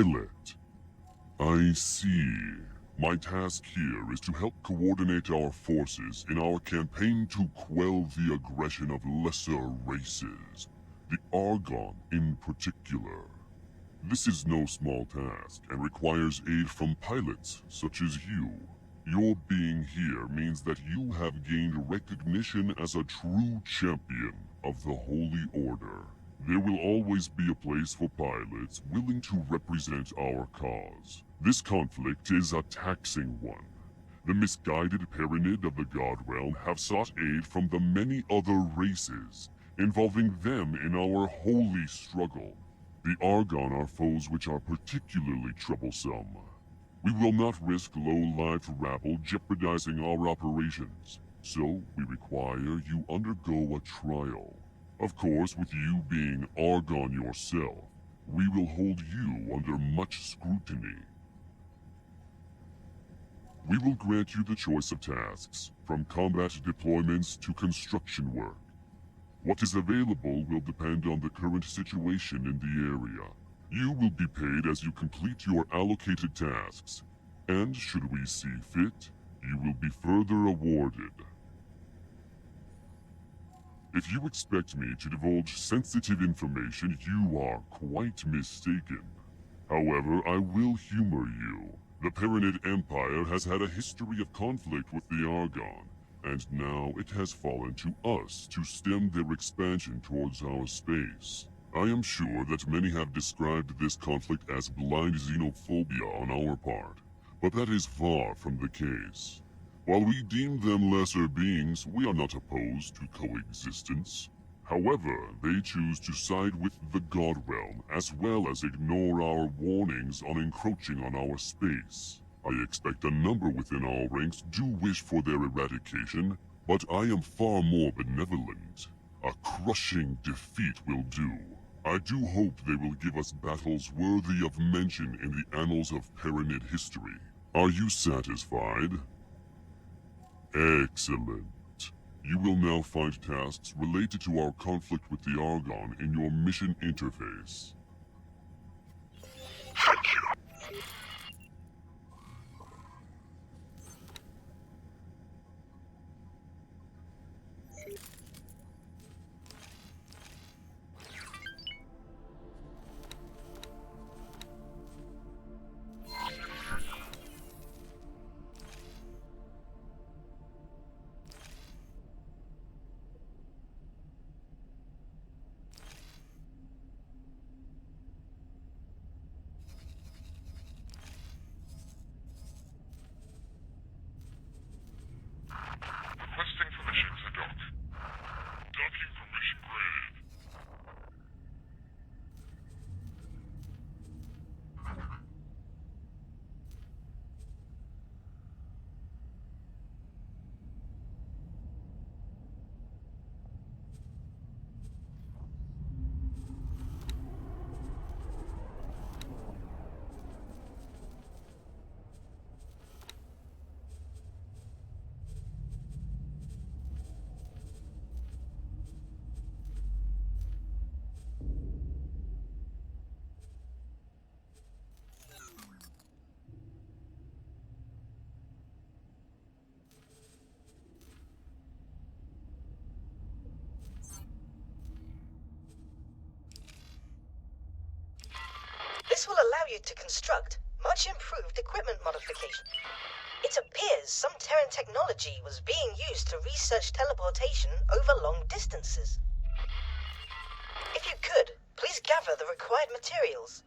pilot. I see. My task here is to help coordinate our forces in our campaign to quell the aggression of lesser races, the Argon in particular. This is no small task and requires aid from pilots such as you. Your being here means that you have gained recognition as a true champion of the Holy Order. There will always be a place for pilots willing to represent our cause. This conflict is a taxing one. The misguided Pyramid of the God Realm have sought aid from the many other races, involving them in our holy struggle. The Argon are foes which are particularly troublesome. We will not risk low-lived rabble jeopardizing our operations, so we require you undergo a trial. Of course, with you being Argon yourself, we will hold you under much scrutiny. We will grant you the choice of tasks, from combat deployments to construction work. What is available will depend on the current situation in the area. You will be paid as you complete your allocated tasks, and should we see fit, you will be further awarded. If you expect me to divulge sensitive information, you are quite mistaken. However, I will humor you. The Pyramid Empire has had a history of conflict with the Argon, and now it has fallen to us to stem their expansion towards our space. I am sure that many have described this conflict as blind xenophobia on our part, but that is far from the case. While we deem them lesser beings, we are not opposed to coexistence. However, they choose to side with the God Realm, as well as ignore our warnings on encroaching on our space. I expect a number within our ranks do wish for their eradication, but I am far more benevolent. A crushing defeat will do. I do hope they will give us battles worthy of mention in the annals of Pyramid history. Are you satisfied? Excellent. You will now find tasks related to our conflict with the Argon in your mission interface. Requesting permission to dock. Docking permission granted. This will allow you to construct much improved equipment modification. It appears some Terran technology was being used to research teleportation over long distances. If you could, please gather the required materials.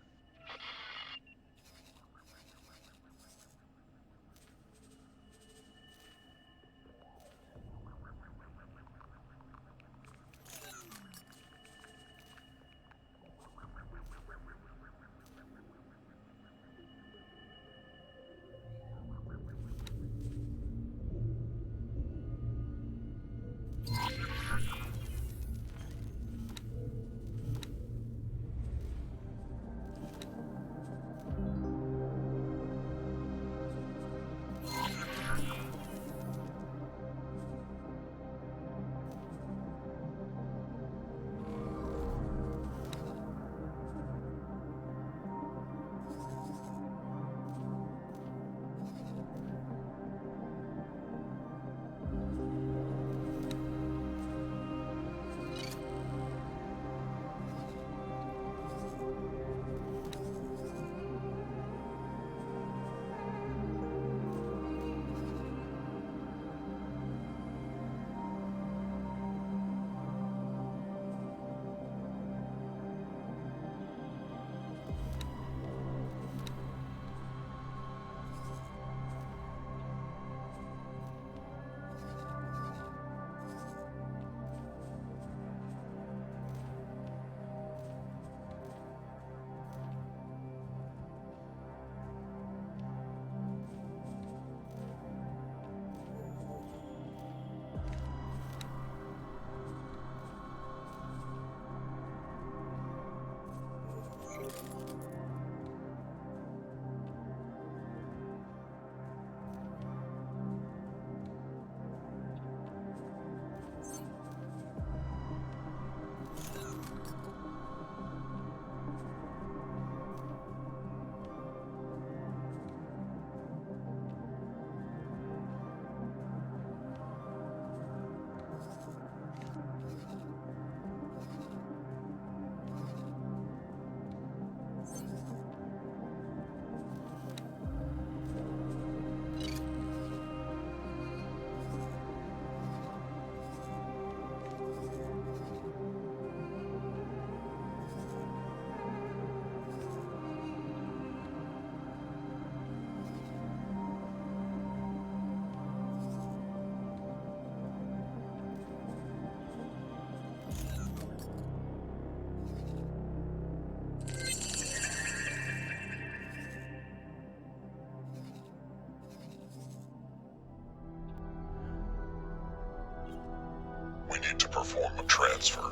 need to perform a transfer.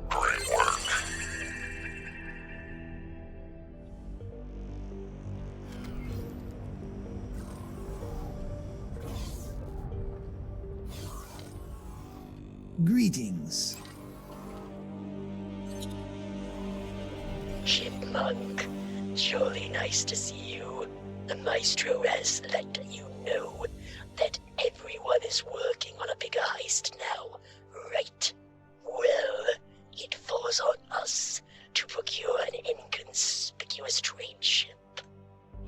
Great work. Greetings. Chipmunk, surely nice to see you. The Maestro has let you know that everyone is working on a bigger heist now, right? Well, it falls on us to procure an inconspicuous trade ship.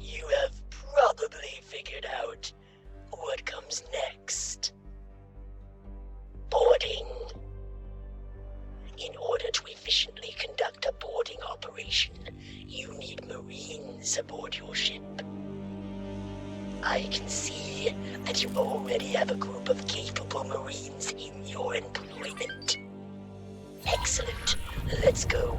You have probably figured out what comes next. Boarding. In order to efficiently conduct a boarding operation, you need Marines aboard your ship. I can see that you already have a group of capable Marines in your employment. Excellent. Let's go.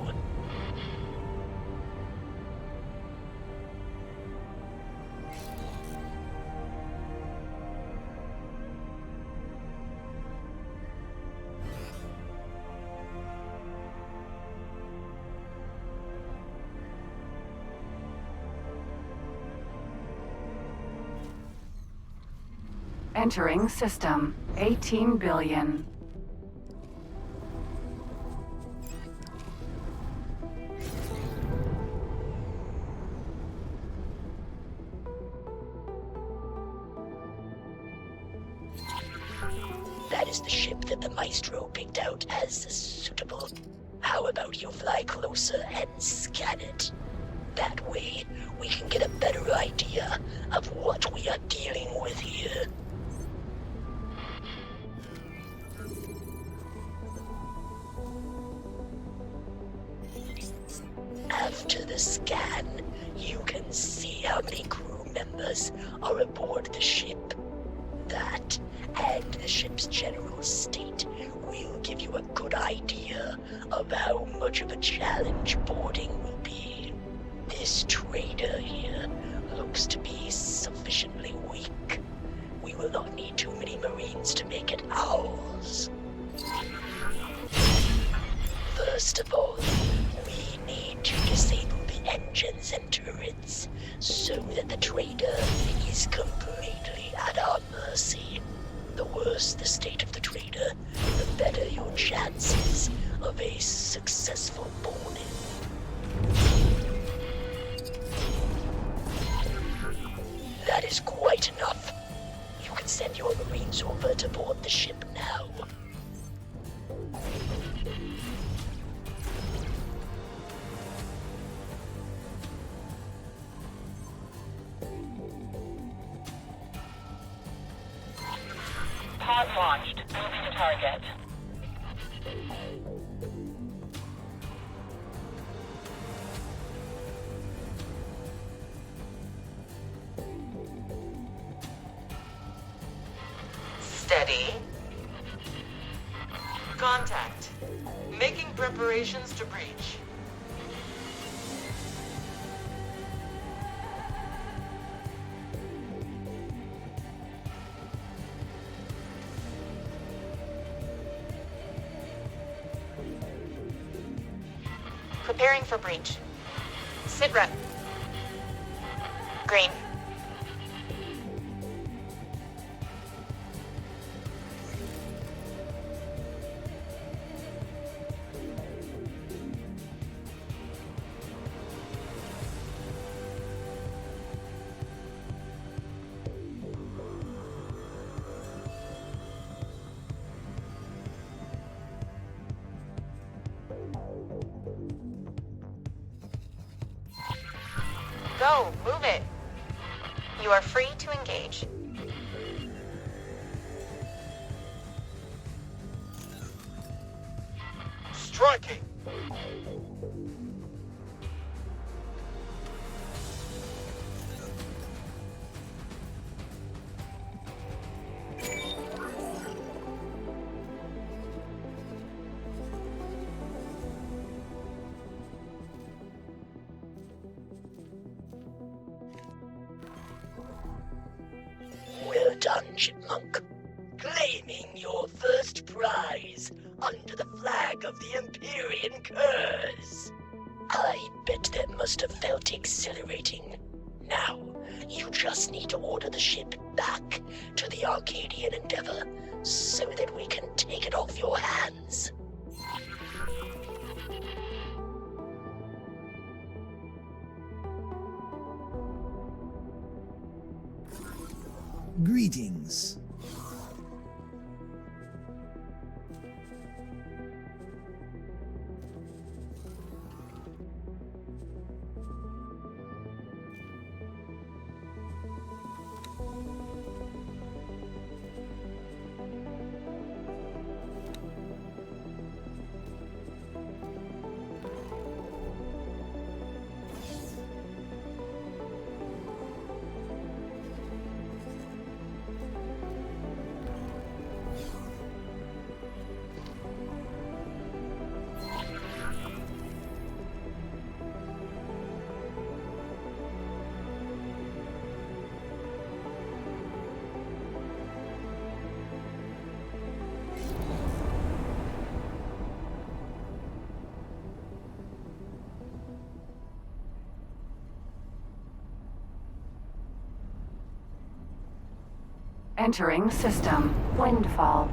Entering system. 18 billion. That is the ship that the Maestro picked out as suitable. How about you fly closer and scan it? That way, we can get a better idea of what we are dealing with here. After the scan, you can see how many crew members are aboard the ship. That, and the ship's general state, will give you a good idea of how much of a challenge boarding will be. This trader here looks to be sufficiently weak. We will not need too many Marines to make it ours. First of all, we need to disable the engines and turrets so that the trader is completely at our mercy. The worse the state of the trader, the better your chances of a successful boarding. That is quite enough. You can send your Marines over to board the ship now. Pod launched. Moving to target. Steady. Contact. Making preparations to breach. Preparing for breach. Sit rep. Green. Go, move it. You are free to engage. Striking! Well done, Chipmunk. Claiming your first prize under the flag of the Empyrean curse. I bet that must have felt exhilarating. Now, you just need to order the ship back to the Arcadian Endeavor so that we can take it off your hands. Greetings. Entering system. Windfall.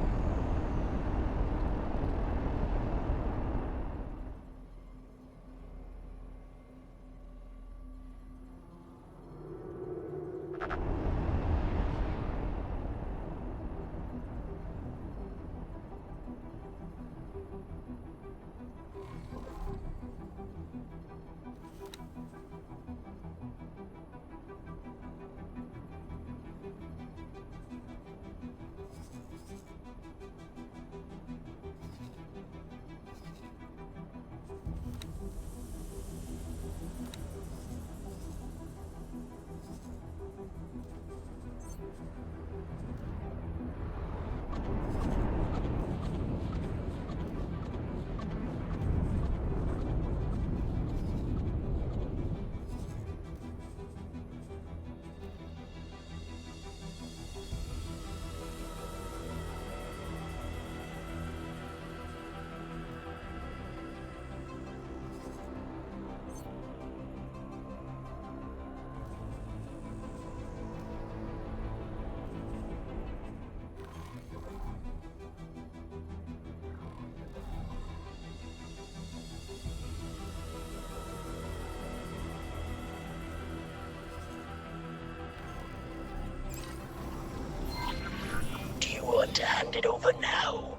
Want to hand it over now?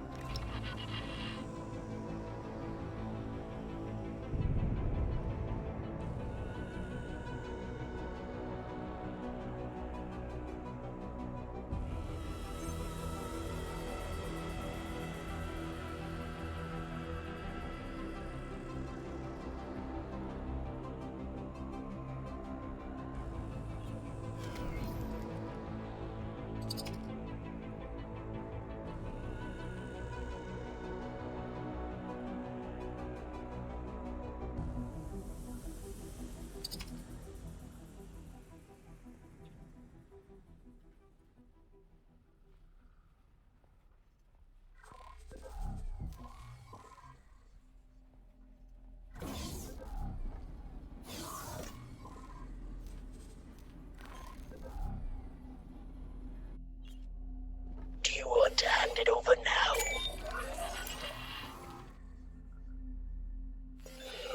Do you want to hand it over now?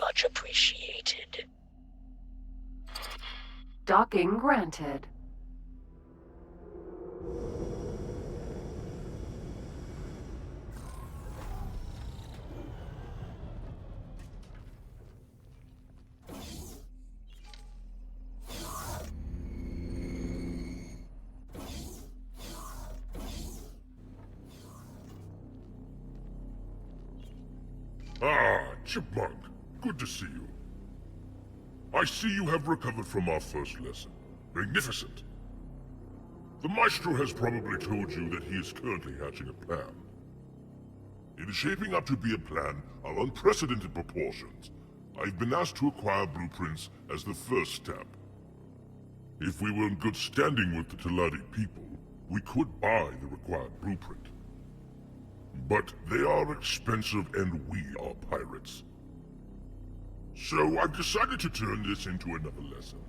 Much appreciated. Docking granted. Ah, Chipmunk. Good to see you. I see you have recovered from our first lesson. Magnificent. The Maestro has probably told you that he is currently hatching a plan. It is shaping up to be a plan of unprecedented proportions. I've been asked to acquire blueprints as the first step. If we were in good standing with the Teladi people, we could buy the required blueprint. But they are expensive and we are pirates. So I've decided to turn this into another lesson.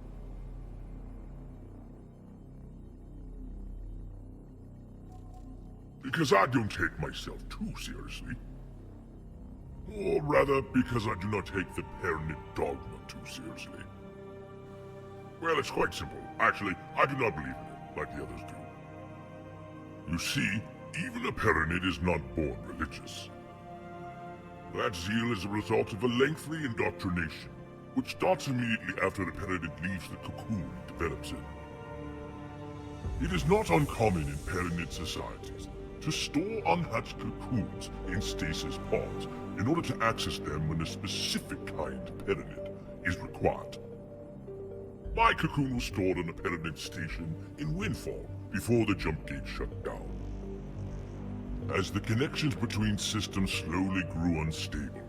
Because I don't take myself too seriously. Or rather, because I do not take the Pyramid dogma too seriously. Well, it's quite simple. Actually, I do not believe in it, like the others do. You see, even a Pyramid is not born religious. That zeal is a result of a lengthy indoctrination, which starts immediately after the Pyramid leaves the cocoon it develops in. It is not uncommon in Pyramid societies to store unhatched cocoons in stasis pods in order to access them when a specific kind of Pyramid is required. My cocoon was stored on a Pyramid station in Windfall before the jump gate shut down. As the connections between systems slowly grew unstable,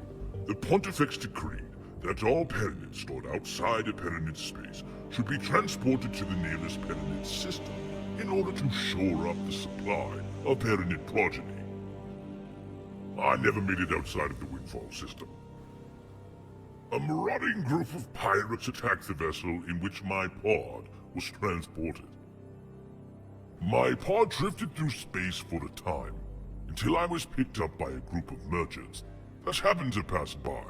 the Pontifex decreed that all Pyramids stored outside a Pyramid space should be transported to the nearest Pyramid system in order to shore up the supply of Pyramid progeny. I never made it outside of the Windfall system. A marauding group of pirates attacked the vessel in which my pod was transported. My pod drifted through space for a time, until I was picked up by a group of merchants that happened to pass by.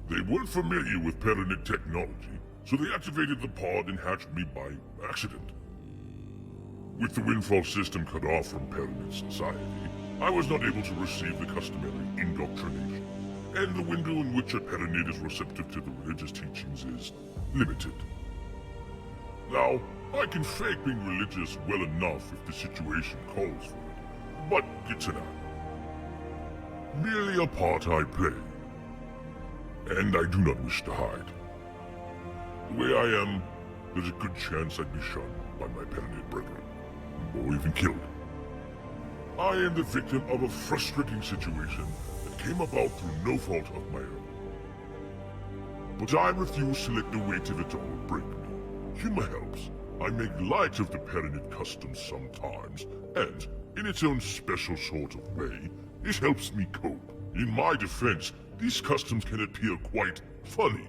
They weren't familiar with Pyramid technology, so they activated the pod and hatched me by accident. With the Windfall system cut off from Pyramid society, I was not able to receive the customary indoctrination, and the window in which a Pyramid is receptive to the religious teachings is limited. Now, I can fake being religious well enough if the situation calls for it, but it's an act. Merely a part I play, and I do not wish to hide. The way I am, there's a good chance I'd be shunned by my Pyramid brethren, or even killed. I am the victim of a frustrating situation that came about through no fault of my own. But I refuse to let the weight of it all break me. Humor helps. I make light of the Pyramid customs sometimes, and, in its own special sort of way, it helps me cope. In my defense, these customs can appear quite funny.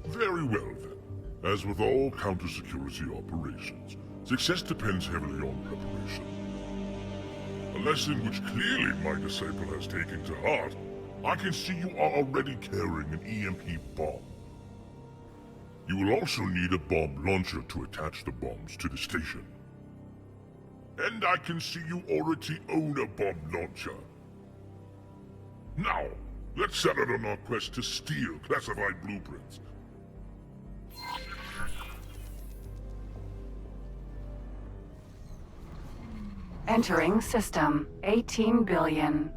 Very well then. As with all counter-security operations, success depends heavily on preparation. A lesson which clearly my disciple has taken to heart. I can see you are already carrying an EMP bomb. You will also need a bomb launcher to attach the bombs to the station. And I can see you already own a bomb launcher. Now, let's set out on our quest to steal classified blueprints. Entering system. 18 billion.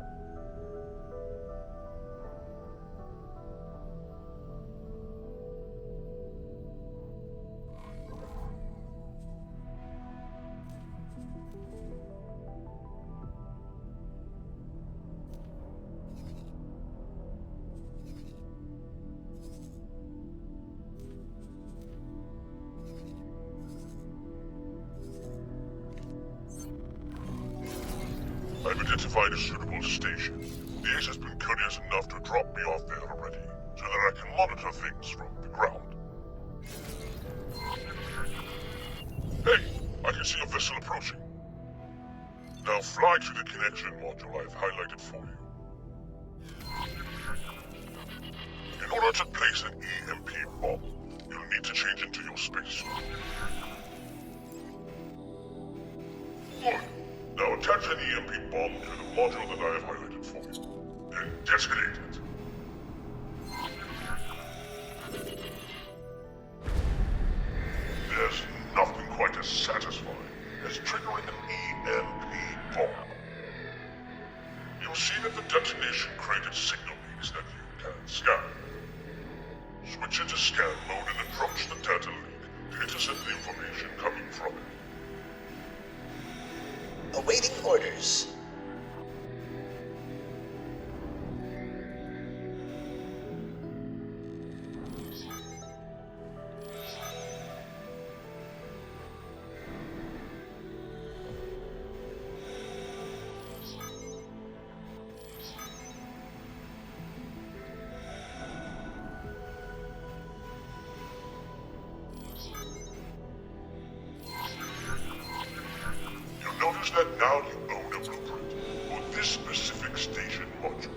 I've identified a suitable station. The Ace has been courteous enough to drop me off there already, so that I can monitor things from the ground. Hey, I can see a vessel approaching. Now fly to the connection module I've highlighted for you. In order to place an EMP bomb, you'll need to change into your spacesuit. Good. Now attach an EMP bomb to the module that I have highlighted for you, and detonate it. There's nothing quite as satisfying as triggering an EMP bomb. You'll see that the detonation created signal leaks that you can scan. Switch into scan mode and approach the data leak to intercept the information coming from it. Awaiting orders. seems that now you own a blueprint for this specific station module.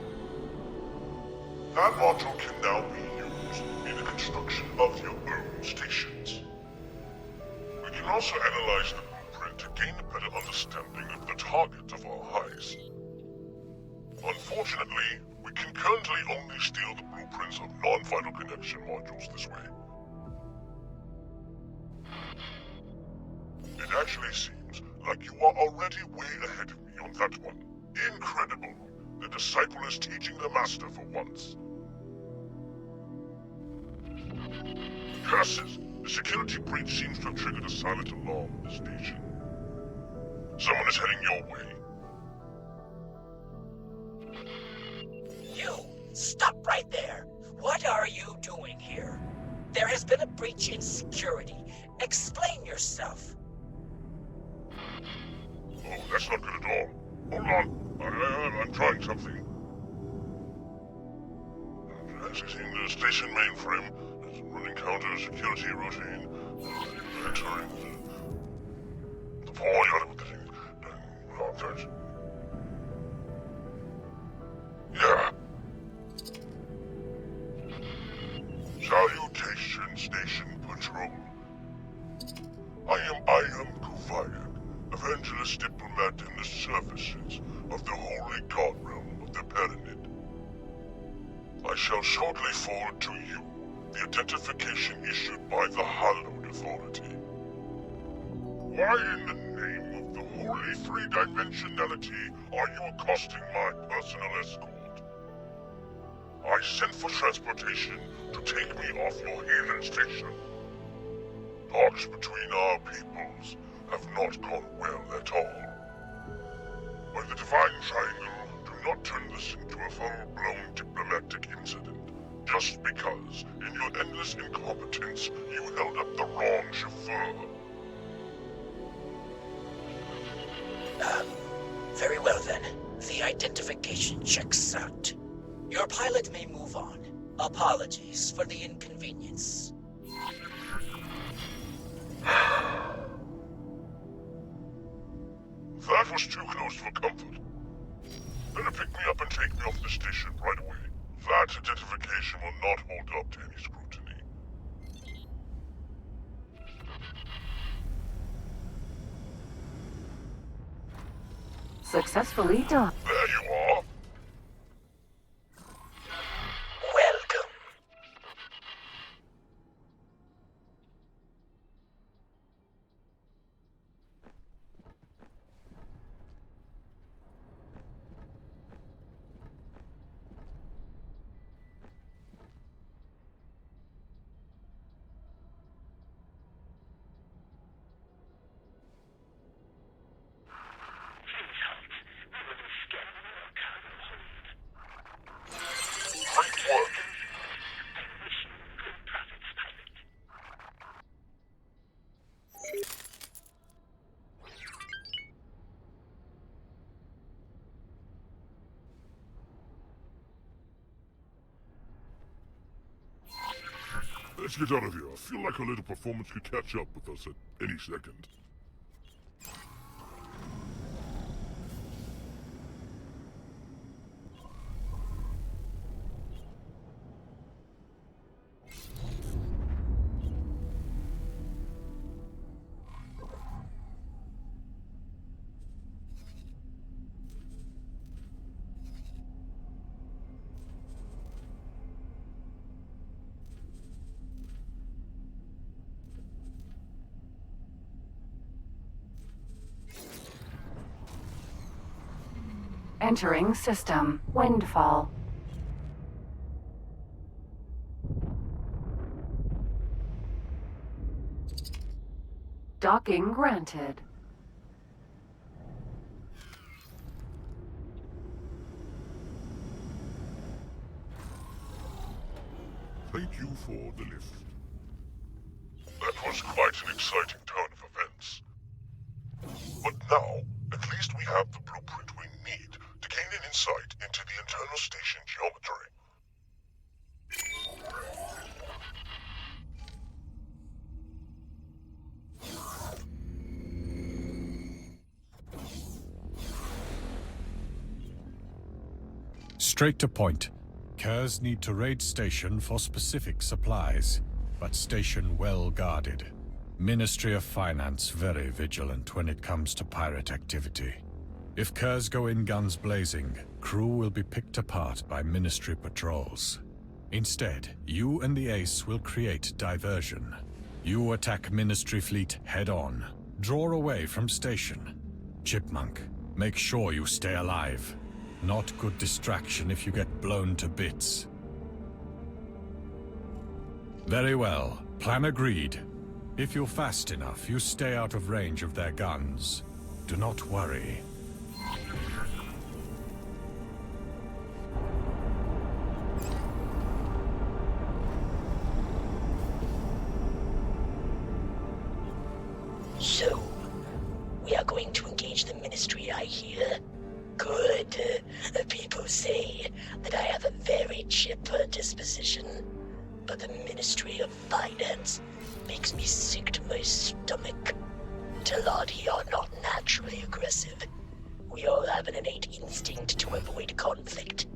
That module can now be used in the construction of your own stations. We can also analyze the blueprint to gain a better understanding of the target of our heist. Unfortunately, we can currently only steal the blueprints of non-vital connection modules this way. It actually seems like you are already way ahead of me on that one. Incredible! The disciple is teaching the master for once. Curses! The security breach seems to have triggered a silent alarm at the station. Someone is heading your way. You! Stop right there! What are you doing here? There has been a breach in security. Explain yourself. Oh, that's not good at all. Hold on. I'm trying something. Accessing the station mainframe. Running counter security routine. Entering the void. Getting yeah. Salutation Station Patrol. I am Kuvayak, evangelist diplomat in the services of the Holy God Realm of the Pyramid. I shall shortly forward to you the identification issued by the Hallowed Authority. Why in the name of the holy three-dimensionality are you accosting my personal escort? I sent for transportation to take me off your heathen station. Talks between our peoples have not gone well at all. By the Divine Triangle, do not turn this into a full-blown diplomatic incident, just because, in your endless incompetence, you held up the wrong chauffeur. Very well then. The identification checks out. Your pilot may move on. Apologies for the inconvenience. That was too close for comfort. Better pick me up and take me off the station right away. That identification will not hold up to any scrutiny. Successfully done. There you are. Welcome. Great work. Let's get out of here. I feel like a little performance could catch up with us at any second. Entering system. Windfall. Docking granted. Thank you for the lift. That was quite an exciting turn of events. But now, at least we have the blueprint we need to gain an insight into the internal station geometry. Straight to point. Curs need to raid station for specific supplies, but station well guarded. Ministry of Finance very vigilant when it comes to pirate activity. If Curs go in guns blazing, crew will be picked apart by Ministry patrols. Instead, you and the Ace will create diversion. You attack Ministry fleet head-on. Draw away from station. Chipmunk, make sure you stay alive. Not good distraction if you get blown to bits. Very well. Plan agreed. If you're fast enough, you stay out of range of their guns. Do not worry. So, we are going to engage the Ministry, I hear. Good. People say that I have a very chipper disposition, but the Ministry of Finance makes me sick to my stomach. Teladi are not naturally aggressive. We all have an innate instinct to avoid conflict.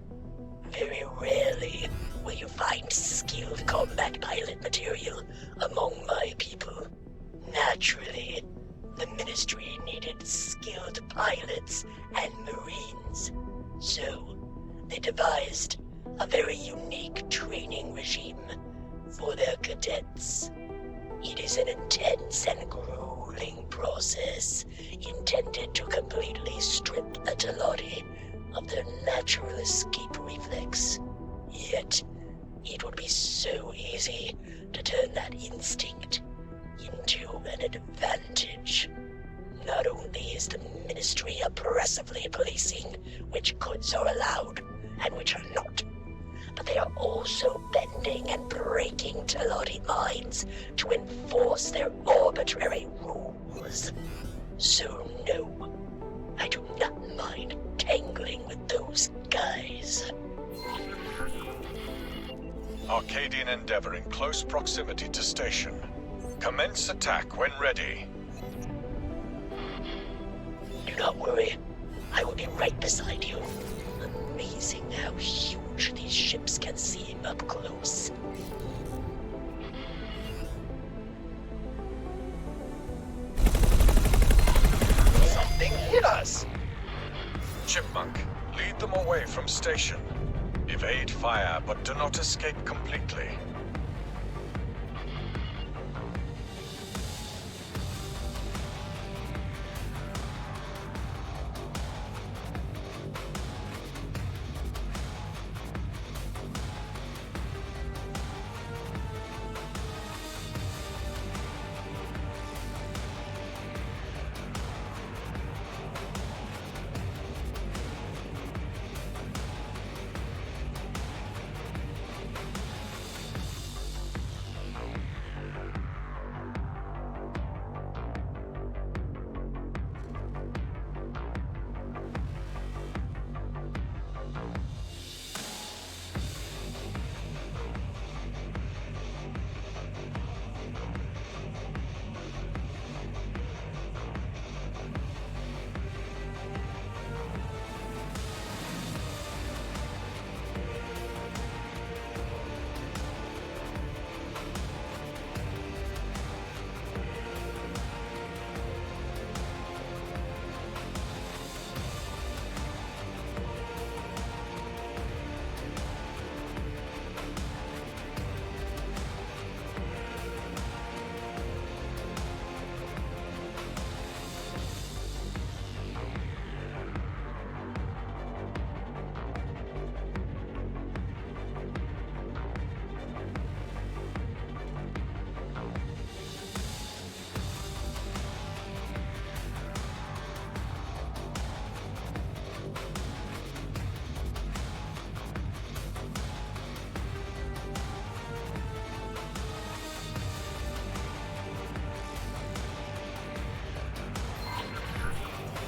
Very rarely will you find skilled combat pilot material among my people. Naturally, the Ministry needed skilled pilots and Marines. So, they devised a very unique training regime for their cadets. It is an intense and grueling process intended to completely strip the Teladi of their natural escape reflex. Yet, it would be so easy to turn that instinct into an advantage. Not only is the Ministry oppressively policing which goods are allowed and which are not, but they are also bending and breaking Teladi minds to enforce their arbitrary rules. So no, I do not mind tangling with those guys. Arcadian Endeavor in close proximity to station. Commence attack when ready. Do not worry. I will be right beside you. Amazing how huge these ships can seem up close. Something hit us! Chipmunk, lead them away from station. Evade fire, but do not escape completely.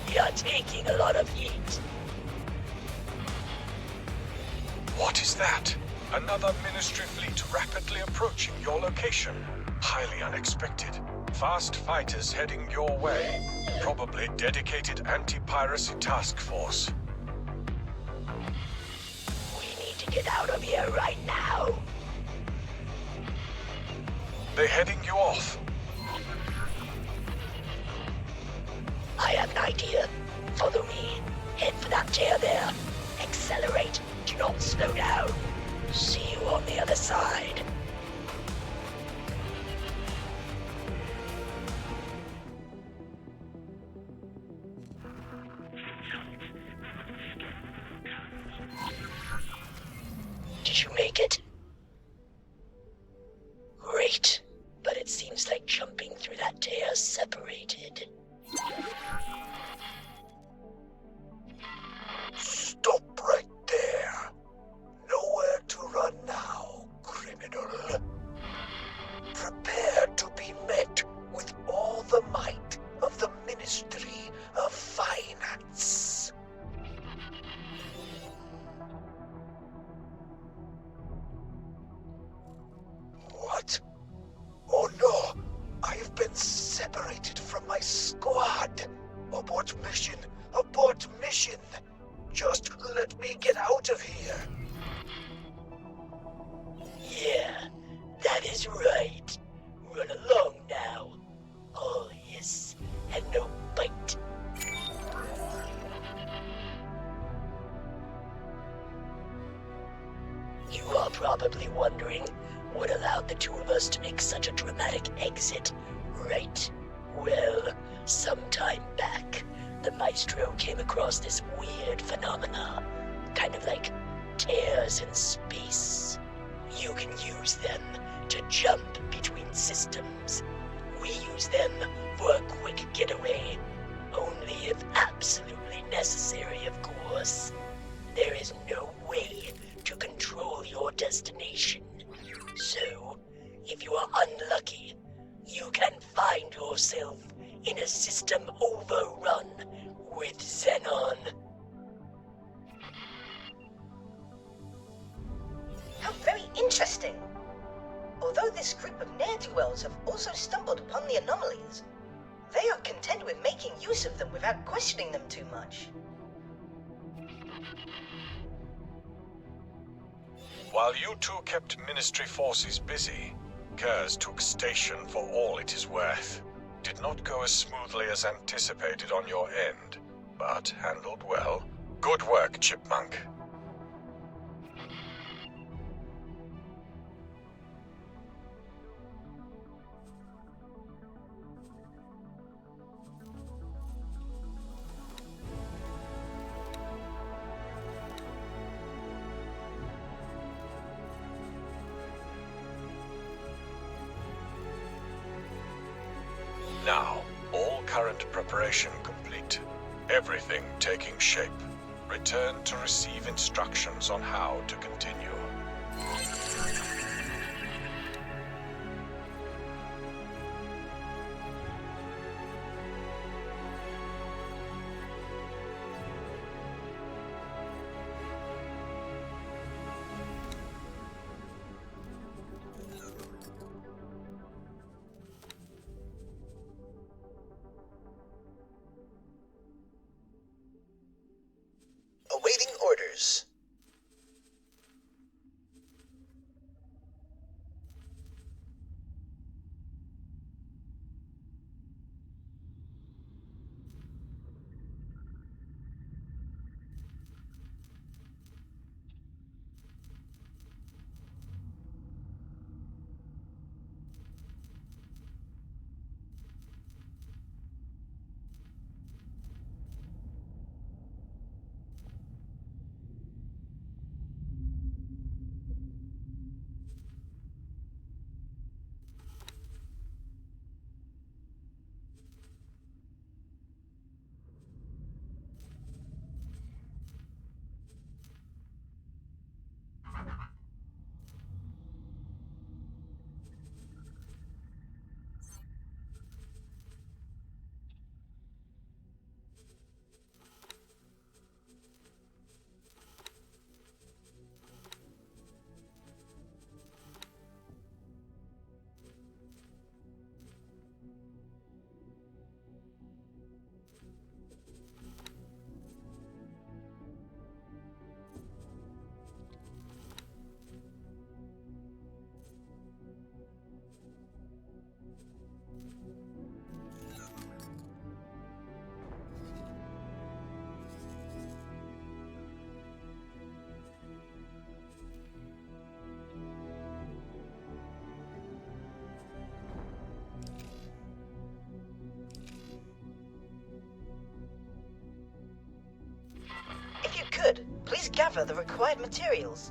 We are taking a lot of heat. What is that? Another Ministry fleet rapidly approaching your location. Highly unexpected. Fast fighters heading your way. Probably dedicated anti-piracy task force. Get out of here right now. They're heading you off. I have an idea. Follow me. Head for that tear there. Accelerate. Do not slow down. See you on the other side. Did you make it? Great. But it seems like jumping through that tear separated. Stop right there. Nowhere to run now, criminal. Prepare to be met with all the might of the Ministry of Finance. What? Oh no! I have been separated from my squad! Abort mission! Abort mission! Just let me get out of here! Yeah, that is right. Run along now. All hiss and no bite. You are probably wondering what allowed the two of us to make such a dramatic exit, right? Well, some time back, the Maestro came across this weird phenomena, kind of like tears in space. You can use them to jump between systems. We use them for a quick getaway, only if absolutely necessary, of course. There is no way to control your destination. So, if you are unlucky, you can find yourself in a system overrun with Xenon. How very interesting. Although this group of ne'er-do-wells have also stumbled upon the anomalies, they are content with making use of them without questioning them too much. While you two kept Ministry forces busy, Kers took station for all it is worth. Did not go as smoothly as anticipated on your end, but handled well. Good work, Chipmunk. Now, all current preparation complete. Everything taking shape. Return to receive instructions on how to continue. Awaiting orders. Please gather the required materials.